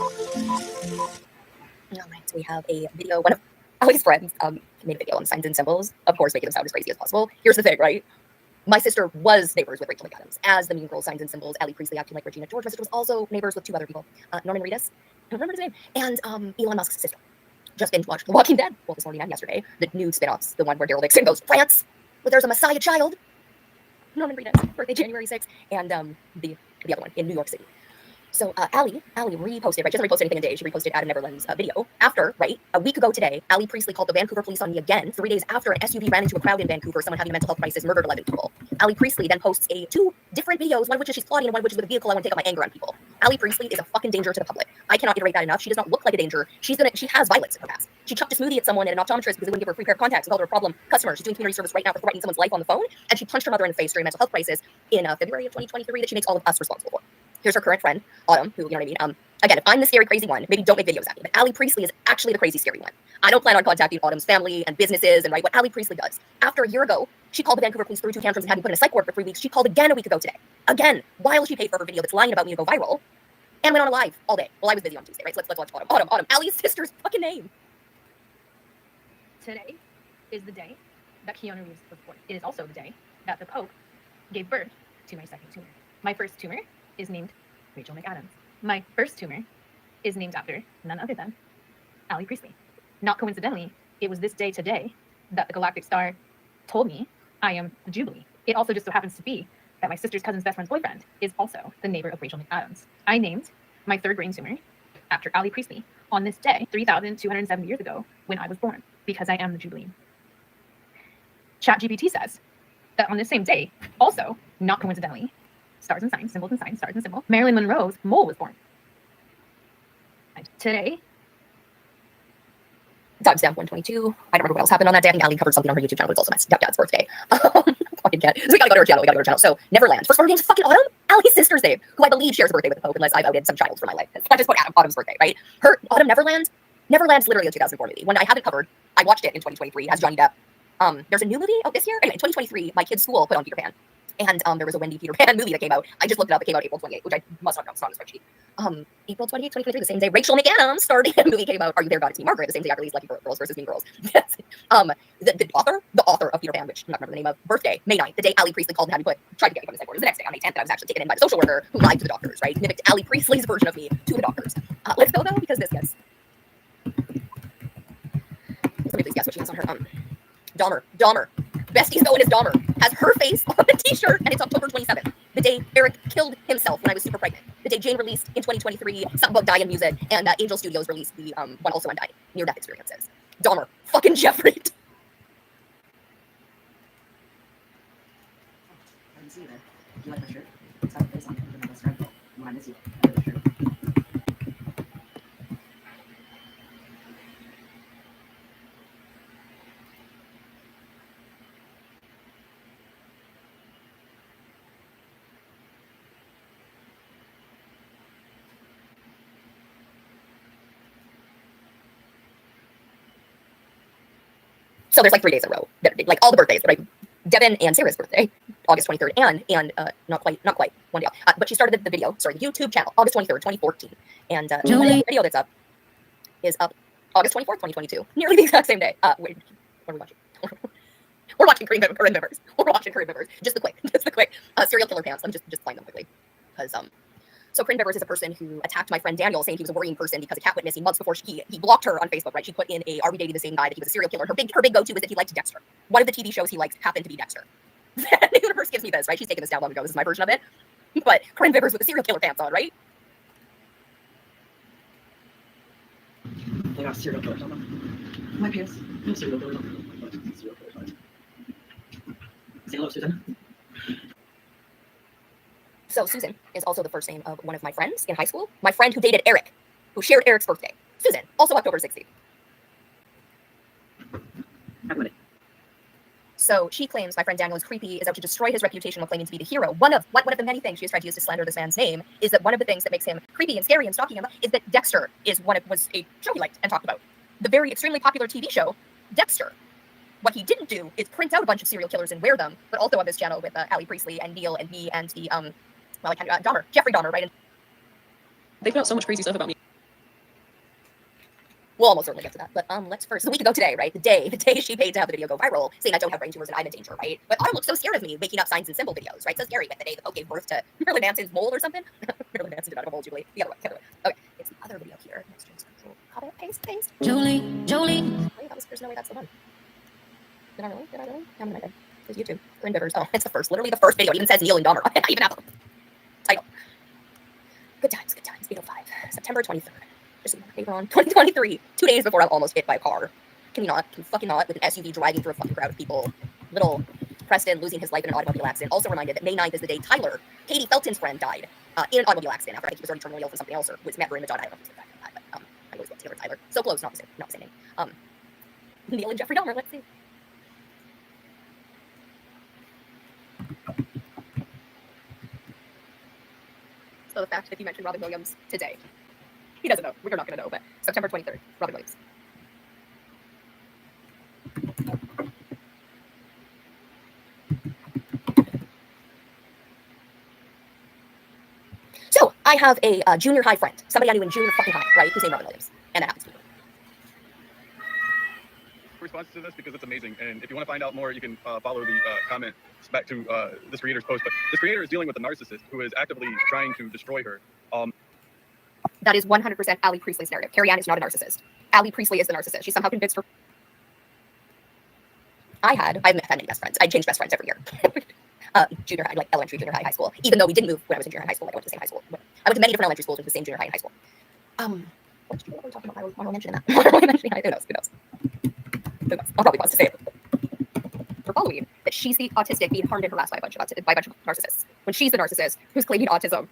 All right, so we have a video. One of Allie's friends made a video on signs and symbols, of course, making them sound as crazy as possible. Here's the thing, right? My sister was neighbors with Rachel McAdams as the Mean Girls signs and symbols. Allie Priestley acting like Regina George. My sister was also neighbors with two other people, Norman Reedus, I don't remember his name, and Elon Musk's sister. Just binge watched The Walking Dead, well, this morning and yesterday. The new spin-offs, the one where Daryl Dixon goes to France, where there's a Messiah child, Norman Reedus, birthday January 6th, and the other one in New York City. So Allie reposted, right? She doesn't repost anything a day. She reposted Adam Neverland's video after, right? A week ago today, Allie Priestley called the Vancouver police on me again 3 days after an SUV ran into a crowd in Vancouver, someone having a mental health crisis, murdered 11 people. Allie Priestley then posts two different videos, one of which is she's plotting and one of which is with a vehicle. I want to take out my anger on people. Allie Priestley is a fucking danger to the public. I cannot iterate that enough. She does not look like a danger. She has violence in her past. She chucked a smoothie at someone at an optometrist because they wouldn't give her a free pair of contacts and called her a problem customer. She's doing community service right now for threatening someone's life on the phone, and she punched her mother in the face during a mental health crisis in February of 2023 that she makes all of us responsible for. Here's her current friend, Autumn, who, you know what I mean? Again, if I'm the scary, crazy one, maybe don't make videos at me. But Allie Priestley is actually the crazy, scary one. I don't plan on contacting Autumn's family and businesses and right what Allie Priestley does. After a year ago, she called the Vancouver police, threw two tantrums, and had me put in a psych ward for 3 weeks. She called again a week ago today. Again, while she paid for her video that's lying about me to go viral, and went on a live all day. Well, I was busy on Tuesday, right? So let's watch Autumn. Autumn. Allie's sister's fucking name. Today is the day that Keanu Reeves was born. It is also the day that the Pope gave birth to my second tumor. My first tumor is named Rachel McAdams. My first tumor is named after none other than Allie Priestley. Not coincidentally, it was this day today that the Galactic Star told me I am the Jubilee. It also just so happens to be that my sister's cousin's best friend's boyfriend is also the neighbor of Rachel McAdams. I named my third brain tumor after Allie Priestley on this day, 3,270 years ago, when I was born, because I am the Jubilee. ChatGPT says that on this same day, also, not coincidentally, stars and signs, symbols and signs, stars and symbols, Marilyn Monroe's mole was born. And today, Timestamp 122. I don't remember what else happened on that day. I think Allie covered something on her YouTube channel, but it's also my stepdad's birthday. Fucking cat. So we gotta go to her channel. So Neverland. First one name's fucking Autumn. Allie's sister's name, who I believe shares a birthday with the Pope, unless I've outed some child for my life. I just put Autumn's birthday, right? Her Autumn Neverland. Neverland's literally a 2004 movie. When I have it covered, I watched it in 2023. It has Johnny Depp. There's a new movie out this year. Anyway, in 2023, my kid's school put on Peter Pan. And there was a Wendy Peter Pan movie that came out. I just looked it up. It came out April 28th, which I must not know. It's not on the spreadsheet. April 28th, 2023, the same day Rachel McAdams starred in a movie came out. Are You There, God? It's Me, Margaret. The same day I released Lucky Girls versus Mean Girls. Yes. The author of Peter Pan, which I'm not remember the name of, birthday, May 9th, the day Allie Priestley called and had me tried to get me put in the psych ward. It was the next day, on May 10th, that I was actually taken in by the social worker who lied to the doctors, right? Mimicked Allie Priestley's version of me to the doctors. Let's go though, because this gets. Let me please guess what she has on her. Dahmer. Besties known as Dahmer has her face on a t-shirt, and it's October 27th, the day Eric killed himself when I was super pregnant. The day Jane released in 2023 something about Die in Music, and Angel Studios released the one also on Die, near-death experiences. Dahmer. Fucking Jeffrey. I can see that. Do you like my shirt? It's got a face on it. My best friend. When I miss you. I wear the shirt. So there's like 3 days in a row, like all the birthdays, right? Devin and Sarah's birthday, August 23rd, and not quite, one day off. But she started the YouTube channel, August 23rd, 2014. And the video that's up is up August 24th, 2022, nearly the exact same day. Wait, what are we watching? We're watching Corinne Bivers. We're watching Corinne Bivers. Just the quick, serial killer pants. Let me just find them quickly. Because, so Corinne Bivers is a person who attacked my friend Daniel, saying he was a worrying person because a cat went missing months before he blocked her on Facebook, right? She put in "Are we dating the same guy?" that he was a serial killer. Her big go-to is that he liked Dexter. One of the TV shows he likes happened to be Dexter. The universe gives me this, right? She's taken this down long ago. This is my version of it. But Corinne Bivers with the serial killer pants on, right? They got serial killers on them. My pants. No serial killers on them. Serial killers on them. Say hello, Susan. So Susan is also the first name of one of my friends in high school. My friend who dated Eric, who shared Eric's birthday. Susan, also October 16th. I'm with it. So she claims my friend Daniel is creepy, is out to destroy his reputation while claiming to be the hero. One of the many things she has tried to use to slander this man's name is that one of the things that makes him creepy and scary and stalking him is that Dexter was a show he liked and talked about. The very extremely popular TV show, Dexter. What he didn't do is print out a bunch of serial killers and wear them, but also on this channel with Allie Priestley and Neil and me and the Jeffrey Dahmer, right? They put out so much crazy stuff about me. We'll almost certainly get to that. But let's first, a week ago today, right? The day she paid to have the video go viral, saying I don't have brain tumors and I'm in danger, right? But Autumn looks so scared of me making up signs and symbol videos, right? So scary. Like the day the Pope gave birth to Marilyn Manson's mole or something. Marilyn Manson did not have a mole, Jubilee. The other way. Okay, it's the other video here. Let's just control, paste. Jubilee. Wait, there's no way that's the one. Did I really? Yeah, I'm in my bed. It's YouTube. Corinne Bivers. Oh, it's the first, literally the first video. It even says Neil and Dahmer. I even have a title. Good times. 805. September 23rd. Just later on. 2023. 2 days before I'm almost hit by a car. Can you fucking not? With an SUV driving through a fucking crowd of people. Little Preston losing his life in an automobile accident. Also reminded that May 9th is the day Tyler, Katie Felton's friend, died in an automobile accident after I think he was already terminally ill from something else or was met her in the dot. I don't know if it's that, but I always love Taylor Tyler. So close, not the same name. Neil and Jeffrey Dahmer, let's see. So the fact that you mentioned Robin Williams today, he doesn't know. We're not going to know, but September 23rd, Robin Williams. So I have a junior high friend, somebody I knew in junior fucking high, right? Who's named Robin Williams, and that happens to me. Response to this because it's amazing, and if you want to find out more, you can follow the comment back to this creator's post. But this creator is dealing with a narcissist who is actively trying to destroy her. That is 100% Ali Priestley's narrative. Carrie Ann is not a narcissist. Ali Priestley is the narcissist. She somehow convinced her. I've had many best friends. I changed best friends every year. Junior high, like elementary, junior high school. Even though we didn't move when I was in junior high school, I went to the same high school. I went to many different elementary schools with the same junior high and high school. What were we talking about? Why were we mentioning that? Who knows? I'll probably pause to say it. For following that she's the autistic being harmed and harassed by a bunch of narcissists. When she's the narcissist who's claiming autism,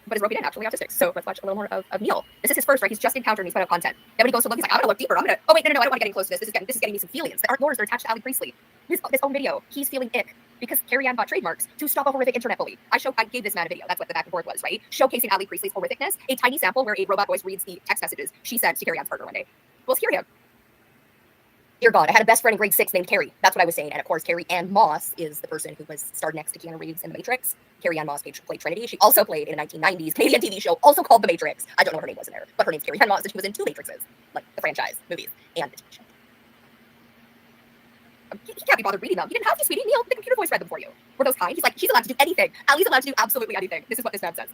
but is roping in actually autistic. So let's watch a little more of Neil. This is his first, right? He's just encountered and he's put out content. Then when he goes to look, he's like, I'm gonna look deeper. Oh wait, no, I don't want to get any close to this. This is getting me some feelings that aren't yours. They're attached to Ali Priestley. This own video, he's feeling ick because Carrie Ann bought trademarks to stop a horrific internet bully. I gave this man a video. That's what the back and forth was, right? Showcasing Ali Priestley's horrificness. A tiny sample where a robot voice reads the text messages she sent to Carrie Ann's partner one day. Well, let's hear him. Dear God, I had a best friend in grade 6 named Carrie. That's what I was saying. And of course, Carrie Ann Moss is the person who was starred next to Keanu Reeves in The Matrix. Carrie Ann Moss played Trinity. She also played in a 1990s Canadian TV show also called The Matrix. I don't know what her name was in there, but her name's Carrie Ann Moss, and she was in 2 Matrixes, like the franchise movies and the TV show. He can't be bothered reading them. He didn't have to, sweetie. Neil, the computer voice read them for you. Were those kind? He's like, she's allowed to do anything. Ali's allowed to do absolutely anything. This is what this man says.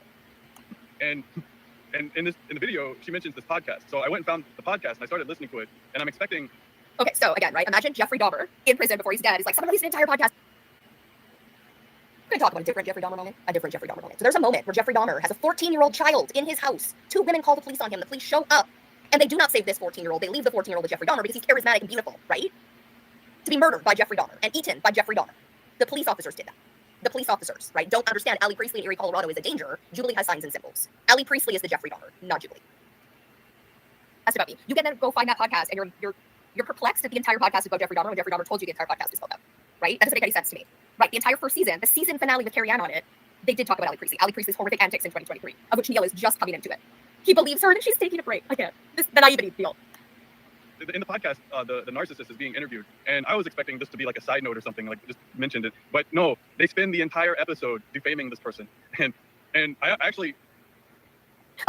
And in the video, she mentions this podcast. So I went and found the podcast and I started listening to it, and I'm expecting. Okay, so again, right? Imagine Jeffrey Dahmer in prison before he's dead. He's like, someone released an entire podcast. I'm going to talk about a different Jeffrey Dahmer moment. So there's a moment where Jeffrey Dahmer has a 14-year-old child in his house. 2 women call the police on him. The police show up, and they do not save this 14-year-old. They leave the 14-year-old with Jeffrey Dahmer because he's charismatic and beautiful, right? To be murdered by Jeffrey Dahmer and eaten by Jeffrey Dahmer. The police officers did that. The police officers, right, don't understand Ali Priestley in Erie, Colorado is a danger. Jubilee has signs and symbols. Ali Priestley is the Jeffrey Dahmer, not Jubilee. That's about me. You can then go find that podcast, and you're perplexed that the entire podcast is about Jeffrey Dahmer when Jeffrey Dahmer told you the entire podcast is about, right? That doesn't make any sense to me. Right, the entire first season, the season finale with Carrie Ann on it, they did talk about Ali Priestley. Ali Priestley's horrific antics in 2023, of which Neil is just coming into it. He believes her that she's taking a break. I can't. The naivety, Neil. In the podcast, the narcissist is being interviewed, and I was expecting this to be like a side note or something, like just mentioned it. But no, they spend the entire episode defaming this person. And I actually...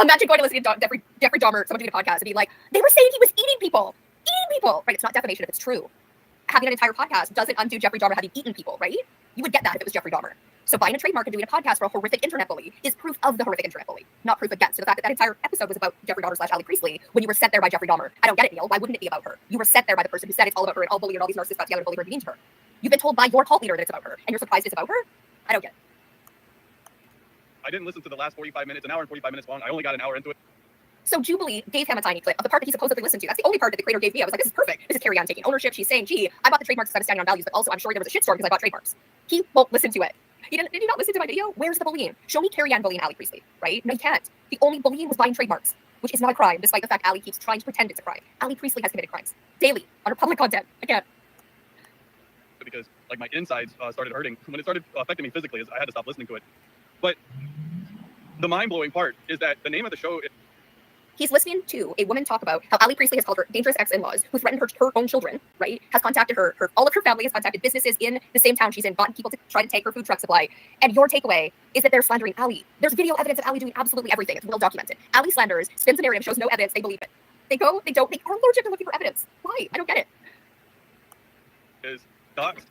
Imagine going to listen to Jeffrey Dahmer, someone doing a podcast, and being like, they were saying he was eating people. Right, it's not defamation if it's true. Having an entire podcast doesn't undo Jeffrey Dahmer having eaten people, right? You would get that if it was Jeffrey Dahmer. So buying a trademark and doing a podcast for a horrific internet bully is proof of the horrific internet bully, not proof against. So the fact that entire episode was about Jeffrey Dahmer / Ali Priestley when you were sent there by Jeffrey Dahmer. I don't get it, Neil. Why wouldn't it be about her? You were sent there by the person who said it's all about her and all bully and all these narcissists got together to bully her and be mean to her. You've been told by your cult leader that it's about her, and you're surprised it's about her? I don't get it. I didn't listen to the last 45 minutes, an hour and 45 minutes long. I only got an hour into it. So Jubilee gave him a tiny clip of the part that he supposedly listened to. That's the only part that the creator gave me. I was like, this is perfect. This is Carrie Ann taking ownership. She's saying, gee, I bought the trademarks instead of standing on values, but also I'm sure there was a shitstorm because I bought trademarks. He won't listen to it. Did you not listen to my video? Where's the bullying? Show me Carrie Ann bullying Ali Priestley, right? No, you can't. The only bullying was buying trademarks, which is not a crime, despite the fact Ali keeps trying to pretend it's a crime. Ali Priestley has committed crimes daily on her public content. I can't. Because like my insides started hurting. When it started affecting me physically, I had to stop listening to it. But the mind-blowing part is that the name of the show... He's listening to a woman talk about how Ali Priestley has called her dangerous ex-in-laws who threatened her own children, right? Has contacted her, all of her family has contacted businesses in the same town she's in, gotten people to try to take her food truck supply. And your takeaway is that they're slandering Ali. There's video evidence of Ali doing absolutely everything. It's well documented. Ali slanders, spins a narrative, shows no evidence, they believe it. They are allergic to looking for evidence. Why? I don't get it. Is doxed,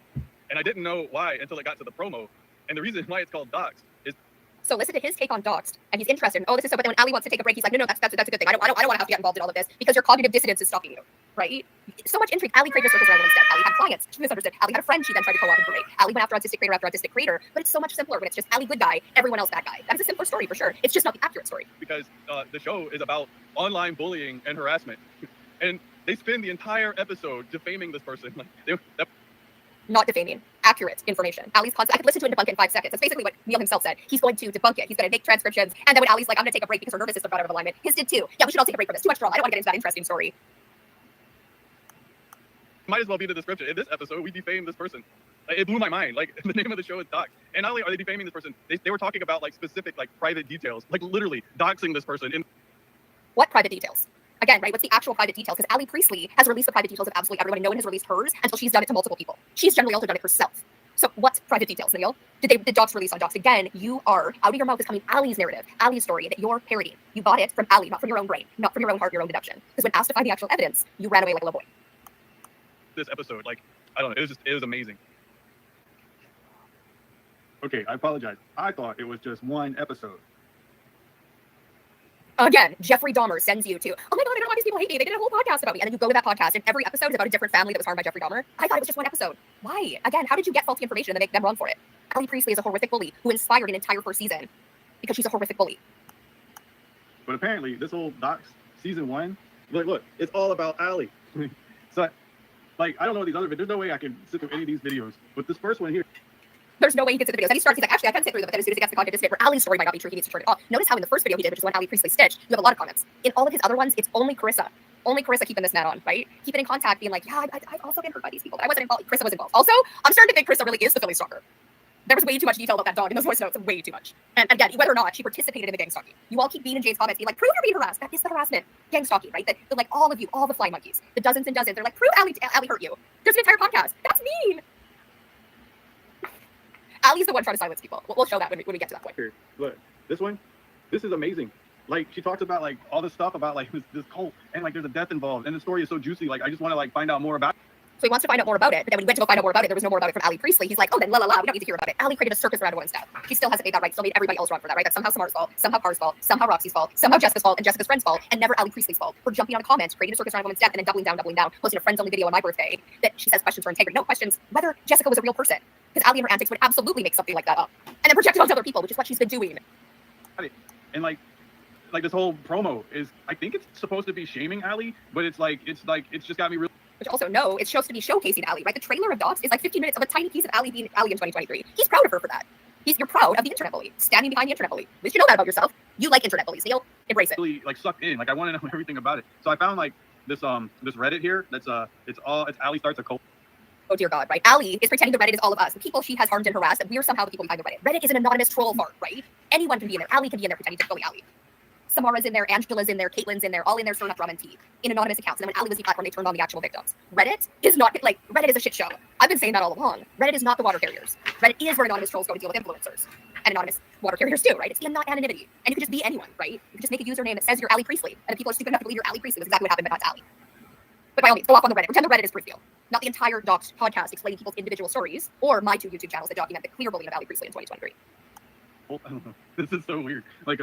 and I didn't know why until it got to the promo. And the reason why it's called doxed is So listen to his take on doxed, and he's interested in, oh, this is so, but then when Ali wants to take a break, he's like, no, that's a good thing. I don't want to have to get involved in all of this because your cognitive dissonance is stopping you, right? So much intrigue. Ali created a circus around instead. Ali had clients. She misunderstood. Ali had a friend she then tried to co-op and break. Ali went after autistic creator, but it's so much simpler when it's just Ali good guy, everyone else bad guy. That is a simpler story for sure. It's just not the accurate story. because the show is about online bullying and harassment, and they spend the entire episode defaming this person. Not defaming. Accurate information. Ali's concept. I could listen to it and debunk it in 5 seconds. That's basically what Neil himself said. He's going to debunk it. He's going to make transcriptions. And then when Ali's like, I'm going to take a break because her nervous system got out of alignment, his did too. Yeah, we should all take a break from this. Too much drama. I don't want to get into that interesting story. Might as well be the description. In this episode, we defame this person. It blew my mind. Like, the name of the show is Doxed. And not only are they defaming this person, they were talking about like specific like private details, like literally doxing this person. What private details? Again, right? What's the actual private details? Because Ali Priestley has released the private details of absolutely everyone. No one has released hers until she's done it to multiple people. She's generally also done it herself. So what's private details, Neil? Did Docs release on Docs? Again, you are, out of your mouth is coming Ali's narrative, Ali's story that you're parodying. You got it from Ali, not from your own brain, not from your own heart, your own deduction. Because when asked to find the actual evidence, you ran away like a little boy. This episode, like, I don't know, it was amazing. Okay, I apologize. I thought it was just one episode. Again, Jeffrey Dahmer sends you to, oh my God, I don't know why these people hate me. They did a whole podcast about me. And then you go to that podcast and every episode is about a different family that was harmed by Jeffrey Dahmer. I thought it was just one episode. Why? Again, how did you get faulty information and then make them run for it? Ali Priestley is a horrific bully who inspired an entire first season because she's a horrific bully. But apparently, this whole Docs season 1, look, it's all about Ali. So, like, I don't know these other videos. There's no way I can sit through any of these videos. But this first one here, There's no way he can sit the videos. Then he starts, he's like, actually, I can sit through them, but then as soon as he gets the content distant, where Ali's story might not be true, he needs to turn it off. Notice how in the first video he did, which is when Ali Priestley stitched, you have a lot of comments. In all of his other ones, it's only Carissa. Only Carissa keeping this man on, right? Keeping in contact, being like, yeah, I've also been hurt by these people, but I wasn't involved. Carissa was involved. Also, I'm starting to think Carissa really is the Philly stalker. There was way too much detail about that dog in those voice notes, way too much. And again, whether or not she participated in the gang stalking. You all keep Bean and Jane's comments being like, prove you're being harassed. That is the harassment. Gang stalking, right? That like all of you, all the fly monkeys, the dozens and dozens, they're like, prove Ali hurt you. There's an entire podcast. That's mean. Ali's the one trying to silence people. We'll show that when we get to that point. here, look, this one, this is amazing. Like, she talks about, like, all this stuff about, like, this cult, and, like, there's a death involved, and the story is so juicy. Like, I just want to, like, find out more about it. So he wants to find out more about it, but then when he went to go find out more about it, there was no more about it from Ali Priestley. He's like, oh, then we don't need to hear about it. Ali created a circus around one instead. She still hasn't made that right, still made everybody else wrong for that, right? That's somehow Samar's fault, somehow Car's fault, somehow Roxy's fault, somehow Jessica's fault, and Jessica's friend's fault, and never Ali Priestley's fault for jumping on a comment, creating a circus around a woman's death, and then doubling down, posting a friends-only video on my birthday that she says questions for integrity. No questions whether Jessica was a real person, because Ali and her antics would absolutely make something like that up, and then project it onto other people, which is what she's been doing. And, like this whole promo is, I think it's supposed to be shaming Ali, but it's just got me really. Which also, no, it's supposed to be showcasing Ali, right? The trailer of Docs is like 15 minutes of a tiny piece of Ali being Ali in 2023. He's proud of her for that. You're proud of the internet bully, standing behind the internet bully. At least you know that about yourself. You like internet bullies, Neil. Embrace it. Really, like, sucked in. Like, I want to know everything about it. So I found, like, this Reddit here that's it's Ali starts a cult. Oh dear God, right? Ali is pretending the Reddit is all of us, the people she has harmed and harassed, and we're somehow the people behind the Reddit. Reddit is an anonymous troll fart, right? Anyone can be in there. Ali can be in there pretending to bully Ali. Samara's in there, Angela's in there, Caitlin's in there, all in there stirring up drum and tea in anonymous accounts. And then when Ali was the platform, they turned on the actual victims. Reddit is not, like, Reddit is a shit show. I've been saying that all along. Reddit is not the water carriers. Reddit is where anonymous trolls go to deal with influencers. And anonymous water carriers too, right? It's not anonymity. And you could just be anyone, right? You could just make a username that says you're Ali Priestley. And if people are stupid enough to believe you're Ali Priestley, that's exactly what happened, but not Ali. But by all means, go off on the Reddit. Pretend the Reddit is Priestley. Not the entire Docs podcast explaining people's individual stories, or my 2 YouTube channels that document the clear bullying of Ali Priestley in 2023. Well, I don't know. This is so weird. Like,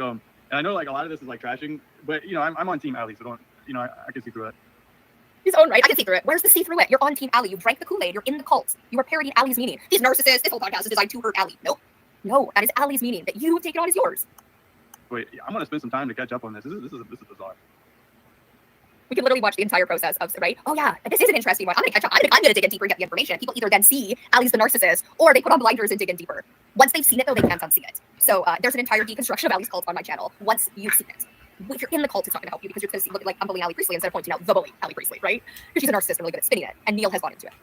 and I know, like, a lot of this is, like, trashing, but, you know, I'm on Team Ali, so don't, you know, I can see through it. His own right. I can see through it. Where's the see through it? You're on Team Ali. You drank the Kool-Aid. You're in the cult. You are parodying Ali's meaning. These narcissists, this whole podcast is designed to hurt Ali. Nope. No, that is Ali's meaning that you have taken on as yours. Wait, I'm going to spend some time to catch up on this. This is bizarre. We can literally watch the entire process of, right? Oh yeah, this is an interesting one. I'm gonna catch up. I'm gonna dig in deeper and get the information. People either then see Ali's the narcissist, or they put on blinders and dig in deeper. Once they've seen it, though, they can't unsee it. So there's an entire deconstruction of Ali's cult on my channel. Once you've seen it, if you're in the cult, it's not gonna help you because you're gonna look like I'm bullying Ali Priestley instead of pointing out the bully Ali Priestley, right? Because she's a narcissist and really good at spinning it, and Neil has bought into it.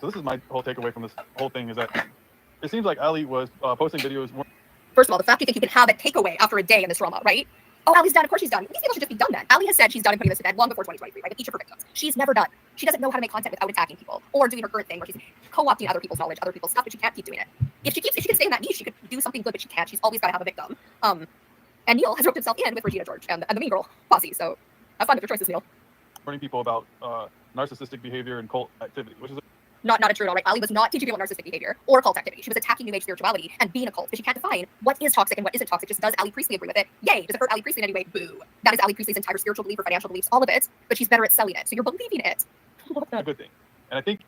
So this is my whole takeaway from this whole thing is that it seems like Ali was posting videos. First of all, the fact you think you can have a takeaway after a day in this drama, right? Oh, Ali's done. Of course she's done. These people should just be done then. Ali has said she's done in putting this to bed long before 2023, right? With each of her victims. She's never done. She doesn't know how to make content without attacking people or doing her current thing where she's co-opting other people's knowledge, other people's stuff, but she can't keep doing it. If she can stay in that niche, she could do something good, but she can't. She's always got to have a victim. And And Neil has roped himself in with Regina George and the Mean Girl posse. So have fun with your choices, Neil. Warning people about narcissistic behavior and cult activity, which is Not a true at all, right? Ali was not teaching people narcissistic behavior or cult activity. She was attacking New Age spirituality and being a cult, because she can't define what is toxic and what isn't toxic. Just does Ali Priestley agree with it? Yay. Does it hurt Ali Priestley in any way? Boo. That is Ali Priestley's entire spiritual belief or financial beliefs, all of it. But she's better at selling it. So you're believing it. a good thing. And I think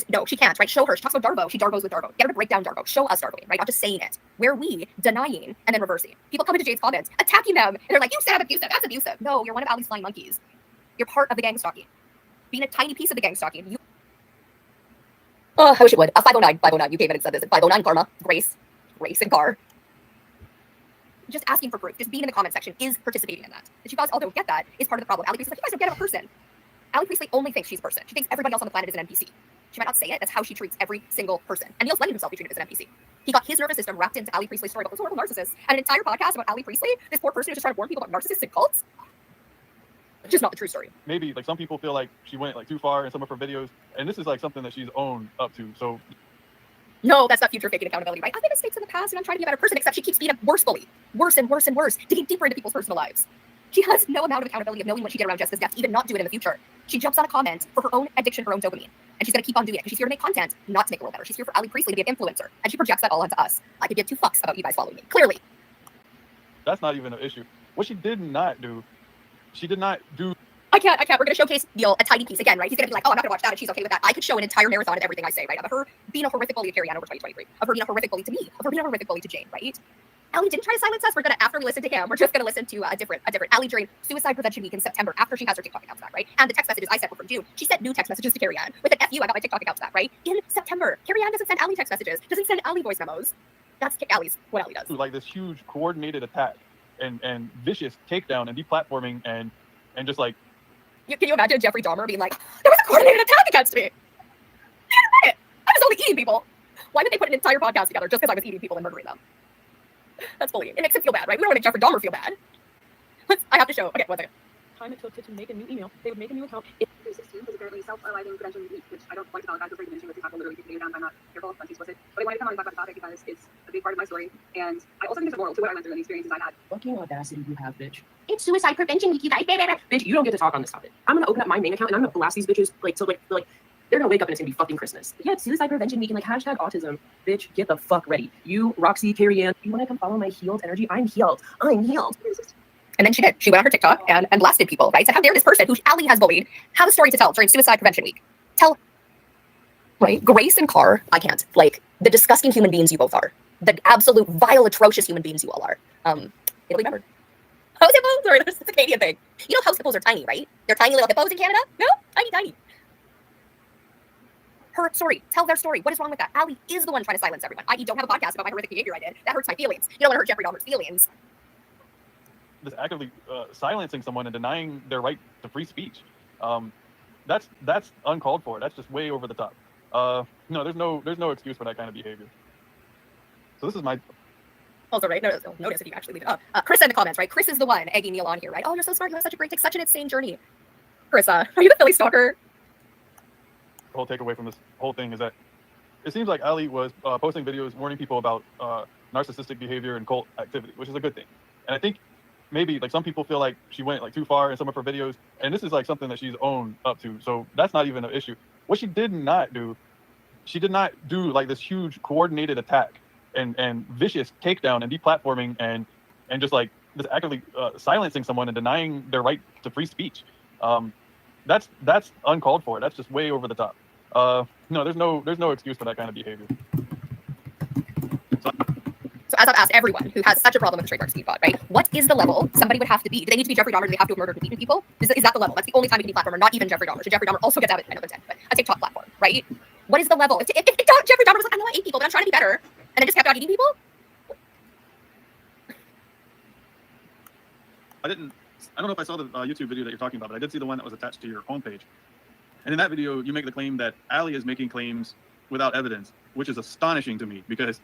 No, she can't, right? Show her. She talks about Darbo. She Darbos with Darbo. Get her to break down Darbo. Show us Darboing, right? Not just saying it. Where we denying and then reversing. People come into Jade's comments, attacking them, and they're like, you said I'm abusive. That's abusive. No, you're one of Ali's flying monkeys. You're part of the gang stalking. Being a tiny piece of the gang stalking. Oh, I wish it would. 509, you came in and said this. 509 Karma, Grace, and Car. Just asking for proof, just being in the comment section is participating in that. That you guys all don't get that is part of the problem. Ali Priestley's like, you guys don't get a person. Ali Priestley only thinks she's a person. She thinks everybody else on the planet is an NPC. She might not say it, that's how she treats every single person. And Neil's letting himself be treated as an NPC. He got his nervous system wrapped into Ali Priestley's story about this horrible narcissist, and an entire podcast about Ali Priestley, this poor person who's just trying to warn people about narcissistic cults. Just not the true story. maybe like some people feel like she went like too far in some of her videos, and this is like something that she's owned up to. So No, that's not future faking accountability, right? I've made mistakes in the past and I'm trying to be a better person, except she keeps being a worse bully. Worse and worse and worse, digging deeper into people's personal lives. She has no amount of accountability of knowing what she did around Jessica's death, even not do it in the future. She jumps on a comment for her own addiction, her own dopamine. And she's going to keep on doing it because she's here to make content, not to make the world better. She's here for Ali Priestley to be an influencer. And she projects that all onto us. I could give two fucks about you guys following me. Clearly. that's not even an issue. What she did not do, I can't. We're going to showcase Neil a tiny piece again, right? He's going to be like, oh, I'm not going to watch that, and she's okay with that. I could show an entire marathon of everything I say, right? Of her being a horrific bully to Carrie Ann over 2023. Of her being a horrific bully to me. Of her being a horrific bully to Jane, right? Ali didn't try to silence us. We're going to, after we listen to him, we're just going to listen to a different Ali during Suicide Prevention Week in September, after she has her TikTok account back, right? And the text messages I sent were from June. She sent new text messages to Carrie Ann with an FU. I got my TikTok account back, right? In September. Carrie Ann doesn't send Ali text messages, doesn't send Ali voice memos. That's Ali's, what Ali does. like this huge coordinated attack and vicious takedown and deplatforming and just like Can you imagine Jeffrey Dahmer being like, there was a coordinated attack against me? I was only eating people. Why did they put an entire podcast together just because I was eating people and murdering them? That's bullying. It makes him feel bad, right? We don't want to make Jeffrey Dahmer feel bad. I have to show. Okay, one second. Time it took to make a new email. They would make a new account. 2016 was apparently self-alighting credentialing week, which I don't like to call it. I was afraid to mention, which is not literally take video down. I'm not careful, not too explicit. But I wanted to come on and talk about the topic because it's a big part of my story. And I also think there's a moral to what I went through and the experiences I had. Fucking audacity you have, bitch. It's Suicide Prevention Week, you guys. Bitch, you don't get to talk on this topic. I'm gonna open up my main account and I'm gonna blast these bitches like they're gonna wake up and it's gonna be fucking Christmas. Yeah, it's Suicide Prevention Week and like hashtag autism. Bitch, get the fuck ready. You, Roxy, Carrie Ann, you wanna come follow my healed energy? I'm healed. And then she did. She went on her TikTok and blasted people, right? Said, how dare this person who Ali has bullied have a story to tell during Suicide Prevention Week? Tell, right? Grace and Carr, I can't. Like, the disgusting human beings you both are. The absolute vile, atrocious human beings you all are. It'll be remembered. House hippos? Sorry, that's a Canadian thing. You know house hippos are tiny, right? They're tiny little hippos in Canada? No? Tiny. Her story. Tell their story. What is wrong with that? Ali is the one trying to silence everyone. I.e. don't have a podcast about my horrific behavior I did. That hurts my feelings. You don't want to hurt Jeffrey Dahmer's feelings. this actively silencing someone and denying their right to free speech. That's uncalled for. That's just way over the top. No, there's no excuse for that kind of behavior. So this is my. Also, right, notice if you actually leave it up. Chris in the comments, right? Chris is the one egging Neil on here, right? Oh, you're so smart. You have such a great take, such an insane journey. Chris, are you the Philly stalker? The whole takeaway from this whole thing is that it seems like Ali was posting videos warning people about narcissistic behavior and cult activity, which is a good thing. And I think maybe like some people feel like she went like too far in some of her videos, and this is like something that she's owned up to. So that's not even an issue. What she did not do like this huge coordinated attack and vicious takedown and deplatforming and just like this actively silencing someone and denying their right to free speech. That's uncalled for. That's just way over the top. No, there's no excuse for that kind of behavior. So as I've asked everyone who has such a problem with the trademark speed bot, right? What is the level somebody would have to be? Do they need to be Jeffrey Dahmer? Do they have to have murdered and beaten people? Is that the level? That's the only time you can be platformer, not even Jeffrey Dahmer. Should Jeffrey Dahmer also get out of a TikTok platform, right? What is the level? If Jeffrey Dahmer was like, I know I ate people, but I'm trying to be better, and then just kept on eating people? I don't know if I saw the YouTube video that you're talking about, but I did see the one that was attached to your homepage. And in that video, you make the claim that Ali is making claims without evidence, which is astonishing to me because